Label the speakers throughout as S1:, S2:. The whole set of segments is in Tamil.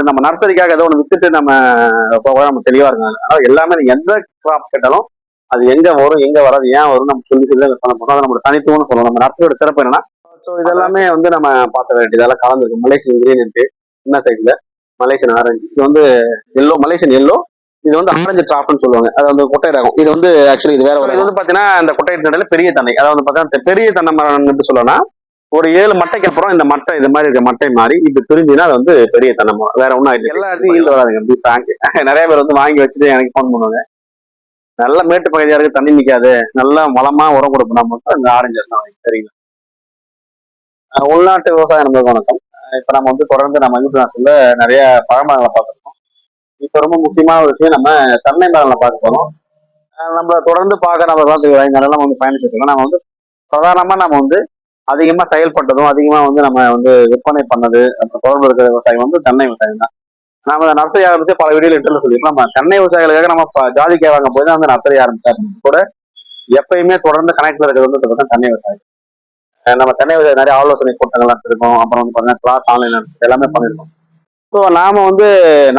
S1: நம்ம நர்சரிக்காக ஏதோ ஒன்று வித்துட்டு நம்ம தெளிவா இருக்காங்க. அதனால எல்லாமே நீங்க எந்த கிராப் கேட்டாலும் அது எங்க வரும் எங்க வராது ஏன் வரும் நம்ம சொல்லி பண்ண போறோம். அதை நம்மளோட தனித்துவம்னு சொல்லணும். நம்ம நர்சரியோட சிறப்பு என்னன்னா, ஸோ இதெல்லாமே வந்து நம்ம பார்த்த வேண்டியது இதெல்லாம் கலந்துருக்கு. மலேசியன் கிரீன் இருக்கு சின்ன சைஸ்ல, மலேசியன் ஆரஞ்சு, இது வந்து எல்லோ, மலேசியன் எல்லோ, இது வந்து ஆரஞ்சு டிராப்னு சொல்லுவாங்க. அது வந்து கொட்டை ரகம். இது வந்து ஆக்சுவலி இது வேற ஒரு இது வந்து பாத்தீங்கன்னா இந்த கொட்டை நடையில பெரிய தென்னை, அதாவது பாத்தீங்கன்னா பெரிய தென்னை மரம் எப்படி சொல்லலாம், ஒரு 7 மட்டைக்கு அப்புறம் இந்த மட்டை இது மாதிரி இருக்க மட்டை மாறி இப்படி பிரிஞ்சுன்னா அது வந்து பெரிய தென்னை மரம். வேற ஒன்றும் ஆயிடுச்சு. எல்லா இடத்தையும் ஈல்டு வராதுங்க. அப்படி பேங்க் நிறைய பேர் வந்து வாங்கி வச்சுட்டு எனக்கு ஃபோன் பண்ணுவாங்க. நல்ல மேட்டு பகுதியா இருக்கு, தண்ணி நிக்காது, நல்லா வளமா உரம் கொடுப்போம் நம்ம இந்த ஆரஞ்சு தான். சரிங்களா. உள்நாட்டு விவசாயம் நம்மளுக்கு வணக்கம். இப்ப நம்ம வந்து தொடர்ந்து நம்ம யூடியூப்ல நிறைய பழமரங்களை பார்த்துருக்கோம். இப்ப ரொம்ப முக்கியமான ஒரு விஷயம் நம்ம தென்னை மரங்களை பார்க்க போறோம். நம்ம தொடர்ந்து பார்க்க நம்ம நல்லா வந்து பயணிச்சிருக்கோம். நம்ம வந்து பிரதானமா நம்ம வந்து அதிகமா செயல்பட்டதும் அதிகமா வந்து நம்ம வந்து விற்பனை பண்ணது அப்புறம் தொடர்பு இருக்கிற விவசாயம் வந்து தென்னை விவசாயம் தான். நம்ம நர்சரி ஆரம்பிச்சு பல வீடியோ இன்டர்வியூ சொல்லியிருக்கோம். நம்ம தென்னை விவசாயிகளுக்காக நம்ம ஜாதிக்காய் வாங்க போய் தான் வந்து நர்சரி ஆரம்பிச்சாரு கூட எப்பயுமே தொடர்ந்து கனெக்ட்ல இருக்கிறது வந்து தென்னை விவசாயம். நம்ம தென்னை விவசாயம் நிறைய ஆலோசனை கூட்டங்கள் இருக்கோம். அப்புறம் வந்து பார்த்தீங்கன்னா கிளாஸ் ஆன்லைன் எல்லாமே பண்ணியிருக்கோம். ஸோ நாம வந்து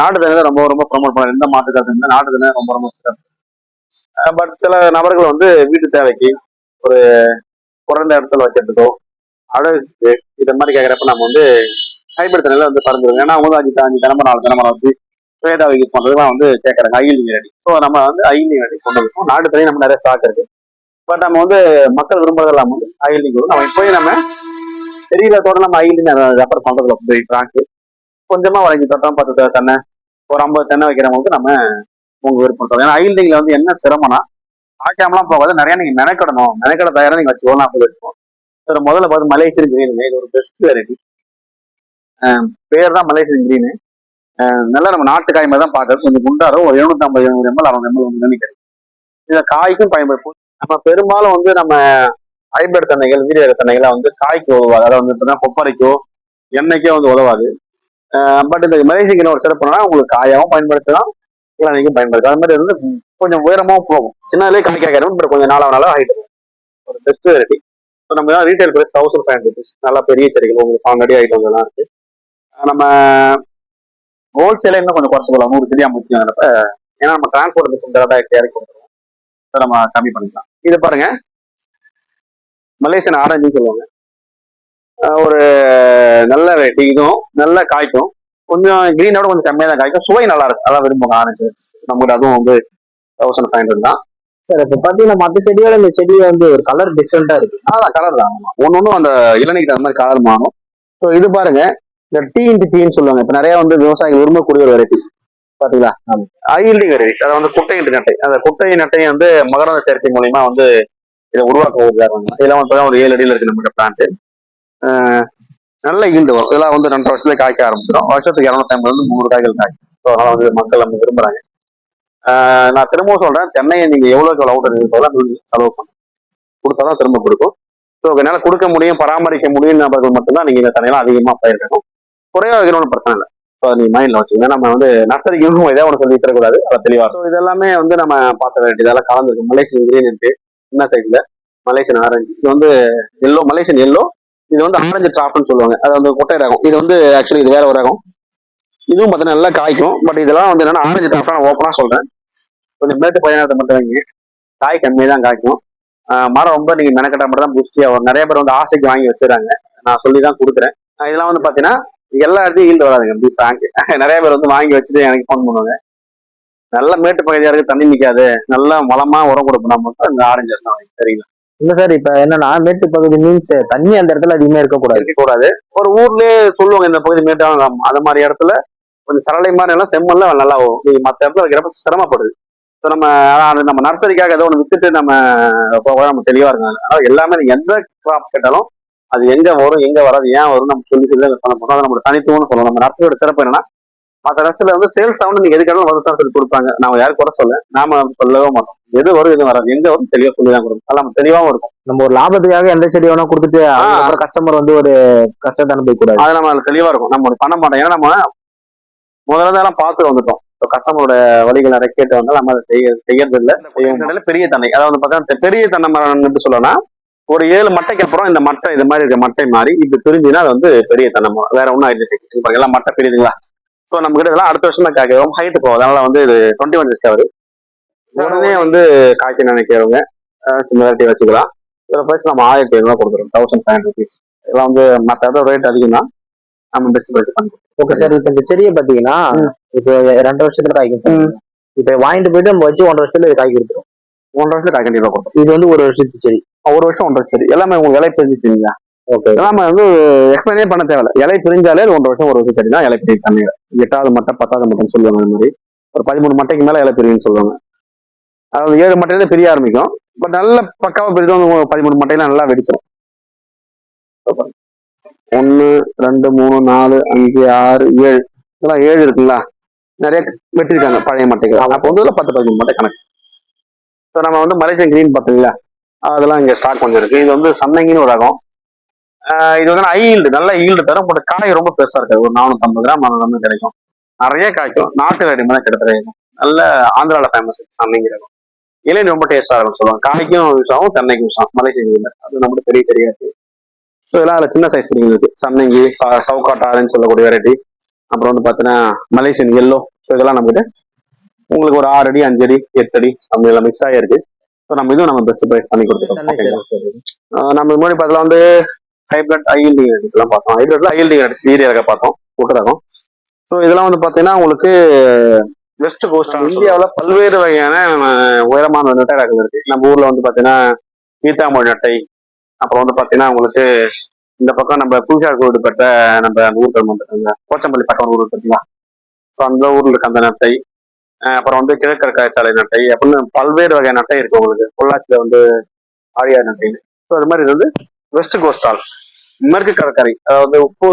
S1: நாட்டு தென்னை ரொம்ப ரொம்ப ப்ரொமோட் பண்ண எந்த மாட்டுக்காக இருந்தால் நாட்டு தென்னை ரொம்ப ரொம்ப சிறப்பு. பட் சில நபர்கள் வந்து வீட்டு தேவைக்கு ஒரு குறைந்த இடத்துல வைக்கிறதுக்கோ அழகுக்கு இதை மாதிரி கேட்குறப்ப நம்ம வந்து ஹைபிரிட் தென்னையில வந்து பறந்துருங்க. ஏன்னா அவங்க 5 தினமும் 4 தினமும் வச்சு பேதா வைக்க பண்றதுலாம் வந்து கேட்கறாங்க ஐலிங் ரெடி. ஸோ நம்ம வந்து ஐலிங் ரெடி கொண்டு இருக்கோம். நாட்டு தென்னை நம்ம நிறைய ஸ்டாக் இருக்கு. பட் நம்ம வந்து மக்கள் விரும்புறதெல்லாம் வந்து ஐலிங் நம்ம இப்போயும் நம்ம தெரியலத்தோட நம்ம ஐலிங் ரெஃபர் பண்றதுல பிராங்க் கொஞ்சமா வளைஞ்சு தொட்டம் 10 தென்னை ஒரு 50 தென்னை வைக்கிறவங்களுக்கு நம்ம உங்க விருப்பம். ஏன்னா ஐலிங்ல வந்து என்ன சிரமம்னா ஆக்காமலாம் போகாது, நிறைய நீங்க மெனக்கட தயாரா நீங்க வச்சுக்கோனா அப்படி இருக்கும். முதல்ல பார்த்து மலேசியன் கிரீன், இது ஒரு பெஸ்ட் வெரைட்டி. பேர் தான் மலேசியன் கிரீனு. நல்லா நம்ம நாட்டு காய் மாதிரி தான் பார்க்கறது. கொஞ்சம் குண்டாரும் ஒரு 750 ml 600 ml வந்து கிடைக்கும். இதை காய்க்கும் பயன்படுத்தும். நம்ம பெரும்பாலும் வந்து நம்ம ஹைபிரிட் தென்னைகள் வீரிய தென்னைகளை வந்து காய்க்கு உதவாது. அதாவது வந்து இப்பதான் கொப்பரைக்கோ எண்ணெய்க்கோ வந்து உதவாது. பட் இந்த மலேசியன் கிரீன் ஒரு சிறப்புனா உங்களுக்கு காயாவும் பயன்படுத்தலாம், இளநீக்கும் பயன்படுத்தலாம். அது மாதிரி வந்து கொஞ்சம் உயரமாகவும் போகும். சின்னதுலேயே காய்க்காயிடும், பட் கொஞ்சம் நாளாக ஹைட் ஒரு பெஸ்ட் வெரைட்டி. ஸோ நம்ம தான் ரீட்டைல் பிரைஸ் 1500 rupees. நல்லா பெரிய செடிகள் உங்களுக்கு ஆல்ரெடி ஐட்டம் எல்லாம் இருக்கு. நம்ம ஹோல்சேல இன்னும் கொஞ்சம் குறைச்சு போகலாம், 100 செடி 50 செடி. ஏன்னா நம்ம டிரான்ஸ்போர்ட் மிஷின் இறக்கி கொடுத்துருவோம், நம்ம கம்மி பண்ணிக்கலாம். இது பாருங்க மலேசியன் ஆரஞ்சுன்னு சொல்லுவாங்க. ஒரு நல்ல வெரைட்டி, இதுவும் நல்லா காய்க்கும். கொஞ்சம் கிரீனோட கொஞ்சம் கம்மியாக தான் காய்க்கும். சுவை நல்லா இருக்கும், அதான் விரும்புவாங்க ஆரஞ்சு. நம்மளுக்கு அதுவும் வந்து 1500 தான்.
S2: சார் இப்ப பாத்தீங்கன்னா மற்ற செடியோட இந்த செடியை வந்து ஒரு கலர் டிஃப்ரெண்டா இருக்கு.
S1: அதான் கலர் தான் ஒன்னொன்னும் அந்த இளநீக்கு அந்த மாதிரி கலர் மாறும். ஸோ இது பாருங்க இந்த டீன்னு சொல்லுவாங்க. இப்ப நிறைய வந்து விவசாயிகள் விரும்பக்கூடிய ஒரு வெரைட்டி பாத்தீங்களா, ஐல்டிங் வெரைட்டிஸ். அதை வந்து குட்டை நட்டை, அந்த குட்டை நட்டையை வந்து மகரந்த சேர்க்கை மூலியமா வந்து இதை உருவாக்க இதெல்லாம் வந்து ஒரு 7 அடியில் இருக்கு நம்மகிட்ட பிளான்ட். நல்ல ஈல்டு வரும். இதெல்லாம் வந்து 2 வருஷத்துல காய்க்க ஆரம்பிச்சிடும். வருஷத்துக்கு 250 300 காய்கள் காய்க்கும். ஸோ அதனால வந்து மக்கள் நம்ம விரும்புறாங்க. நான் திரும்பவும் சொல்றேன், தென்னையை நீங்க எவ்வளவு அவுட் செலவு பண்ண கொடுத்தாதான் திரும்ப கொடுக்கும். ஸோ என்னால கொடுக்க முடியும் பராமரிக்க முடியும் நபர்கள் மட்டும்தான் நீங்க இந்த தென்னையெல்லாம் அதிகமா பயிரிடணும். குறைவா வைக்கணும்னு பிரச்சனை இல்லை. ஸோ நீ மைண்ட்ல வச்சுக்கோங்க. நம்ம வந்து நர்சரிக்கு இதே ஒன்று சொல்லி தரக்கூடாது, அதை தெளிவா. ஸோ இதெல்லாமே வந்து நம்ம பார்த்த வேண்டியது இதெல்லாம் கலந்துருக்கு. மலேசியன் கிரீன் இருக்கு சின்ன சைஸ்ல, மலேசியன் ஆரஞ்சு, இது வந்து எல்லோ, மலேசியன் எல்லோ, இது வந்து ஆரஞ்சு டிராப்னு சொல்லுவாங்க. அது வந்து கொட்டை ரகம். இது வந்து ஆக்சுவலி இது வேற ஒரு ரகம். இதுவும் பார்த்தீங்கன்னா நல்லா காய்க்கும். பட் இதெல்லாம் வந்து என்னன்னா ஆரஞ்சு டிராப் நான் ஓப்பனா சொல்றேன், கொஞ்சம் மேட்டு பயணத்தை மட்டும் வைங்க, காய் கம்மியாக தான் காய்க்கும். மரம் ரொம்ப நீங்க மெனக்கட்ட மட்டும் தான் புஷ்டியா வரும். நிறைய பேர் வந்து ஆசைக்கு வாங்கி வச்சுறாங்க, நான் சொல்லி தான் கொடுக்குறேன். இதெல்லாம் வந்து பாத்தீங்கன்னா எல்லா இடத்தையும் ஈல்டு வராதுங்க. அப்படி பேங்க் நிறைய பேர் வந்து வாங்கி வச்சுட்டு எனக்கு ஃபோன் பண்ணுவாங்க. நல்ல மேட்டு பகுதியா இருக்கு, தண்ணி நிக்காது, நல்லா வளமா உரம் கொடுப்போம் நம்ம இந்த ஆரஞ்சு தான். சரிங்களா.
S2: இல்ல சார், இப்ப என்னன்னா மேட்டு பகுதி மீன்ஸ் தண்ணி அந்த இடத்துல அதிகமா இருக்கக்கூடாது.
S1: ஒரு ஊர்லயே சொல்லுவாங்க இந்த பகுதி மேட்டாக, அந்த மாதிரி இடத்துல கொஞ்சம் சரளை மாதிரி எல்லாம் செம்மல்ல நல்லா வரும். நீங்க மற்ற இடத்துல வைக்கிறப்ப சிரமப்படுது. ஸோ நம்ம நர்சரிக்காக ஏதோ ஒன்று வித்துட்டு நம்ம தெளிவா இருக்காங்க. அதனால எல்லாமே நீங்க எந்த கிராப் கேட்டாலும் அது எங்க வரும் எங்க வராது ஏன் வரும் நம்ம சொல்லி பண்ண போறோம். அதை நம்ம தனித்துவம்னு சொல்லணும். நம்ம நர்சரியோட சிறப்பு என்னன்னா, மற்ற நர்சரில வந்து சேல்ஸ் சவுண்ட் நீங்க எதுக்காலும் வருஷம் சொல்லி கொடுப்பாங்க. நாம யாரும் குறை சொல்ல, நாம சொல்லவே மாட்டோம். எது வரும் எது வராது எங்க வரும் தெளிவா சொல்லி தான் கொடுக்கும். அது நம்ம தெளிவாகவும் இருக்கும்.
S2: நம்ம ஒரு லாபத்துக்காக எந்த செடி வேணா கொடுத்துட்டு கஸ்டமர் வந்து ஒரு கஷ்டத்தை அனுபவிக்கூடாது.
S1: அது நம்ம தெளிவா இருக்கும். நம்ம பண்ண மாட்டோம். ஏன்னா நம்ம முதல்ல தான் பார்த்து வந்துட்டோம். கஸ்டமரோட வழிகள் நிறைய கேட்டு வந்தாலும் நம்ம அதை செய்யறது இல்லை. பெரிய தென்னை, அதாவது பார்த்தா பெரிய தென்னை மரம் எப்படி சொல்லலாம், ஒரு 7 மட்டைக்கு அப்புறம் இந்த மட்டை இது மாதிரி இருக்க மட்டை மாறி இப்படி பிரிஞ்சுன்னா அது வந்து பெரிய தென்னை மரம். வேற ஒன்றும் ஆயிடுச்சு. எல்லாம் மட்டை பிரியுதுங்களா, ஸோ நம்ம கிட்ட இதெல்லாம் அடுத்த வருஷம் தான் காய்க்கும் ஹைட்டு போகும். அதனால வந்து இது 21 டிஸ்கவரி உடனே வந்து காய்க்க நினைக்கிறவங்க சின்ன வெரைட்டி வச்சுக்கலாம். இதில் ப்ரைஸ் நம்ம 1500 கொடுக்குறோம், 1500 ருபீஸ். இதெல்லாம் வந்து மற்ற ஏதோ ரேட் அதிகம் தான், நம்ம பெஸ்ட் ப்ரைஸ் பண்ணுறோம்.
S2: Okay sir. இப்ப இந்த செடியை பாத்தீங்கன்னா இப்போ 2 வருஷத்துல காய்க்கும் சார். இப்ப வாங்கிட்டு போயிட்டு நம்ம வச்சு 1 வருஷத்துல இது காய்க்கு எடுத்துரும்.
S1: 1 வருஷத்துல காய் கண்டிப்பாக கொடுக்கும்.
S2: இது வந்து 1 வருஷத்து செடி.
S1: 1 வருஷம் 1 வருஷம் செடி எல்லாமே உங்களுக்கு இலை பிரிஞ்சுட்டீங்களா?
S2: ஓகே.
S1: நம்ம வந்து எக்ஸ்பிளைனே பண்ண தேவையில்ல. இலை பிரிஞ்சாலே 1 வருஷம் 1 வருஷம் செடி தான் இலை பிரிவு தண்ணீர். 8வது மட்டை 10வது மட்டைன்னு சொல்லுவாங்க. அந்த மாதிரி ஒரு 13 மட்டைக்கு மேல இலை பிரிவுன்னு சொல்லுவாங்க. அதாவது 7 மட்டையில பிரிய ஆரம்பிக்கும். பட் நல்ல பக்காவா பிரிஞ்சு 13 மட்டையில நல்லா வெடிச்சிடும். 1 2 3 4 5 6 7 இதெல்லாம் 7 இருக்குங்களா? நிறைய வெட்டிருக்காங்க பழைய மட்டைகள். அப்போ வந்து 10-15 மட்டை கணக்கு. ஸோ நம்ம வந்து மலேசியன் கிரீன் பார்த்தீங்களா, அதெல்லாம் இங்கே ஸ்டாக் கொஞ்சம் இருக்கு. இது வந்து சன்னங்கின்னு ஒரு ரகம். இது வந்து ஹை ஈல்டு, நல்ல ஈல்டு தரும். பட் காய் ரொம்ப பெருசா இருக்காது. ஒரு 450 கிராம் 400 கிடைக்கும். நிறைய காய்க்கும். நாட்டு வெரைட்டி மாதிரி கிட்டத்தட்ட நல்ல ஆந்திராவில் ஃபேமஸ் சன்னங்கி ரகம். இலையும் ரொம்ப டேஸ்டா இருக்கும் சொல்லுவாங்க. காய்க்கும் யூஸ் ஆகும், தென்னைக்கும் யூஸ் ஆகும். மலேசியன் கிரீன் அது நம்மளுக்கு பெரிய தெரியா இருக்கு. ஸோ இதெல்லாம் அதில் சின்ன சைஸ் இருக்கு. சன்னங்கி, சவுக்காட்டாருன்னு சொல்லக்கூடிய வெரைட்டி. அப்புறம் வந்து பார்த்தீங்கன்னா மலேசியன் எல்லோ. ஸோ இதெல்லாம் நம்மகிட்ட உங்களுக்கு ஒரு 6 அடி 5 அடி 8 அடி நம்ம எல்லாம் மிக்ஸ் ஆகிருக்கு. ஸோ நம்ம இதுவும் நம்ம பெஸ்ட் ப்ரைஸ் பண்ணி கொடுத்துருக்கோம். நம்ம முன்னாடி பார்த்தலாம் வந்து ஹைபிரிட் ஐஎல்டி வெரைட்டிஸ் எல்லாம் பார்த்தோம். ஹைபிரிட்ல ஐஎல்டி வெரைட்டிஸ் ஏரியா பார்த்தோம், கூட்டுறோம். ஸோ இதெல்லாம் வந்து பார்த்தீங்கன்னா உங்களுக்கு வெஸ்ட் கோஸ்ட் இந்தியாவில் பல்வேறு வகையான உயரமான நெட்டை ரகங்கள் இருக்கு. நம்ம ஊர்ல வந்து பார்த்தீங்கன்னா ஈத்தாமொழி நெட்டை, அப்புறம் வந்து பார்த்தீங்கன்னா உங்களுக்கு இந்த பக்கம் நம்ம பூஜார் கோவில்பட்ட நம்ம அந்த ஊர்கள் வந்துருக்காங்க, போச்சம்பள்ளி பக்கம் ஊர் இருக்குங்களா, ஸோ அந்த ஊர்ல இருக்க அந்த நெட்டை, அப்புறம் வந்து கிழக்கு காய்ச்சாலை நட்டை அப்படின்னு பல்வேறு வகை நட்டை இருக்கு உங்களுக்கு. பொள்ளாச்சியில வந்து ஆழியார் நட்டை. ஸோ அது மாதிரி இது வந்து வெஸ்ட் கோஸ்டால் மேற்கு கடற்கரை, அதாவது உப்பு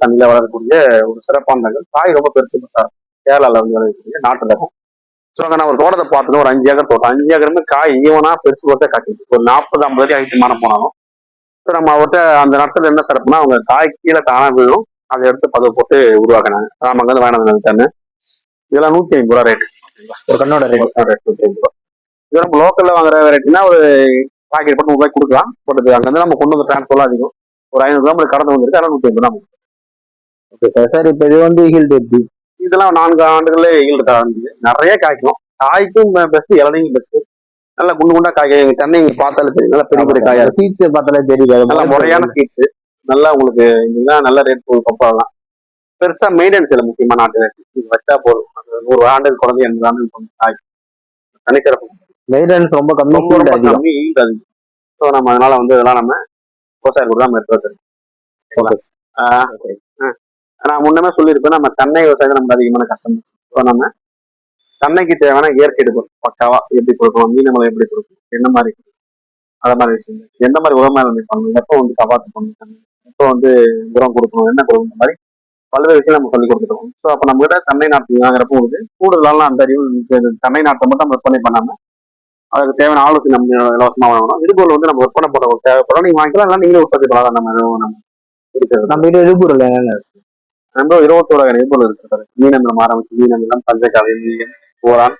S1: தண்ணியில வளரக்கூடிய ஒரு சிறப்பான ரகம். காய் ரொம்ப பெருசு பெருசா இருக்கும். கேரளாவில் வந்து வளரக்கூடிய நாட்டு ரகம். ஸோ அங்கே நான் ஒரு தோட்டத்தை பார்த்தோம், ஒரு 5 ஏக்கர் தோட்டம். 5 ஏக்கருமே காய் ஈவனா பெருசு பெருசா காட்டிட்டு ஒரு 40-50 அடி ஹைட்டு மரம் போனாலும். ஸோ நம்ம அவர்கிட்ட அந்த நர்சரில் என்ன சிறப்புனா அவங்க காய் கீழே தானா விழும், அதை எடுத்து பதவை போட்டு உருவாக்கினாங்க. நம்ம அங்கே வந்து வேணாம். இதெல்லாம் 150 ரூபா ரேட்டு. ஒரு கண்ணோட ரேட் 150 ரூபா. இது நம்ம லோக்கல்ல வாங்குற வெரைட்டினா ஒரு பாக்கெட் போட்டு 100 ரூபாய்க்கு கொடுக்கலாம். பட் அங்கேருந்து நம்ம கொண்டு வந்து டிரான்ஸ்போர்ட்லாம் அதிகம். ஒரு 500 கிலோமீட்டர் கடந்து வந்துருக்கு. அதெல்லாம் 150 ரூபா.
S2: Okay sir. சார் இப்போ இது வந்து ஹீல்டு எப்படி?
S1: இதெல்லாம் 4 ஆண்டுகளே ஈல்டு ஆரம்பிச்சு நிறைய காய்க்கும். காய்க்கும் பெஸ்ட், இளநீங்க பெஸ்ட். நல்லா குண்டு குண்டா காய்க்கும். எங்க சென்னை பார்த்தாலே தெரியும், நல்லா பெரிய பெரிய காயா.
S2: சீட்ஸ் பார்த்தாலே தெரியுது,
S1: நல்லா முறையான சீட்ஸ். நல்லா உங்களுக்கு இதெல்லாம் நல்ல ரேட் பப்பாலாம். பெருசா மெயின்டெனன்ஸ் இல்லை. முக்கியமா நாட்டு ரேட் வச்சா போதும். 100 ஆண்டுகள் குறைஞ்சி 80 ஆண்டுகள் காய்க்கும். தனி சிறப்பு.
S2: மெயின்டெனன்ஸ் ரொம்ப கம்மி,
S1: கம்மி ஈல்டு அதிகம். ஸோ நம்ம அதனால வந்து இதெல்லாம் நம்ம விவசாய கூட நம்ம எடுத்து வச்சிருக்கோம். நான் முன்னமே சொல்லியிருப்பேன், நம்ம தென்னை விவசாயத்தை நமக்கு அதிகமான கஷ்டம். ஸோ நம்ம தென்னைக்கு தேவையான இயற்கை எடுப்போம். பக்காவா எப்படி கொடுக்கணும், மீன் மலை எப்படி கொடுக்கணும், என்ன மாதிரி அதை மாதிரி விஷயங்கள், எந்த மாதிரி உரம் பண்ணணும், எப்போ வந்து கபாத்து பண்ணணும், எப்போ வந்து உரம் கொடுக்கணும், என்ன கொடுக்கணும், இந்த மாதிரி பல்வேறு விஷயம் நம்ம சொல்லி கொடுத்துட்டோம். ஸோ அப்போ நம்ம கிட்ட தென்னை நாட்டு வாங்குறப்போ வந்து கூடுதலான அந்த அறிவு தென்னை நாட்டை மட்டும் நம்ம விற்பனை பண்ணாம அதுக்கு தேவையான ஆலோசனை நம்ம இலவசமாக வாங்கணும். இதுபோல் வந்து நம்ம விற்பனை பண்ண தேவைப்படும். நீங்க வாங்கிக்கலாம், இல்லை நீங்களே உற்பத்தி பண்ணலாம். நம்ம இருக்கிறது நம்ம கிட்ட எழுபூரில் நம்ம 21 வகை எழுபூர் இருக்கிறது. மீனமிலம் ஆரம்பிச்சு மீனமிலம், பஞ்சகாவி, மீன், போரான்,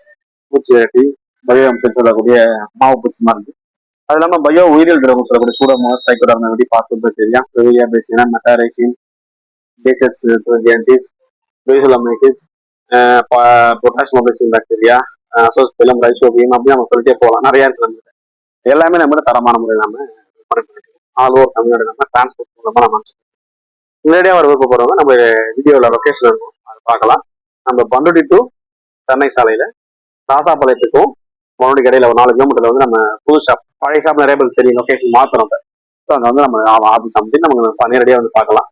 S1: பூச்சி வெட்டி, பயோ அம்சம் சொல்லக்கூடிய மாவு பூச்சி மருந்து. அது இல்லாமல் பயோ உயிரியல் திரவம் சொல்லக்கூடிய சூடமோஸ், டைக்கோடர்மா வெடி, பாஸ்போர்ட் யூரியா, பேசினா, மெட்டாரைசின், பேசஸ், பேசுலமைசிஸ், பொட்டாசியம் மொபைசின் பாக்டீரியா, அசோஸ்பெலம், ரைசோபியம், அப்படி நம்ம சொல்லிட்டே போகலாம். நிறைய இருக்கு. எல்லாமே நம்ம தரமான முறையில் நம்ம ஆல் ஓவர் தமிழ்நாடு நம்ம டிரான்ஸ்போர்ட் மூலமா நம்ம நேரடியாக வர விருப்பப்படுறவங்க நம்ம வீடியோவில் லொக்கேஷன் இருக்கும், அதை பார்க்கலாம். நம்ம பண்ருட்டி டு சென்னை சாலையில் ராசாபாளையத்துக்கும் மறுபடியும் இடையில ஒரு 4 கிலோமீட்டர்ல வந்து நம்ம புது ஷாப், பழைய ஷாப் நிறைய பேருக்கு தெரியும், லொக்கேஷன் மாத்திரம். ஸோ அங்கே வந்து நம்ம ஆஃபீஸ் அமைச்சு நம்ம நேரடியாக வந்து பார்க்கலாம்.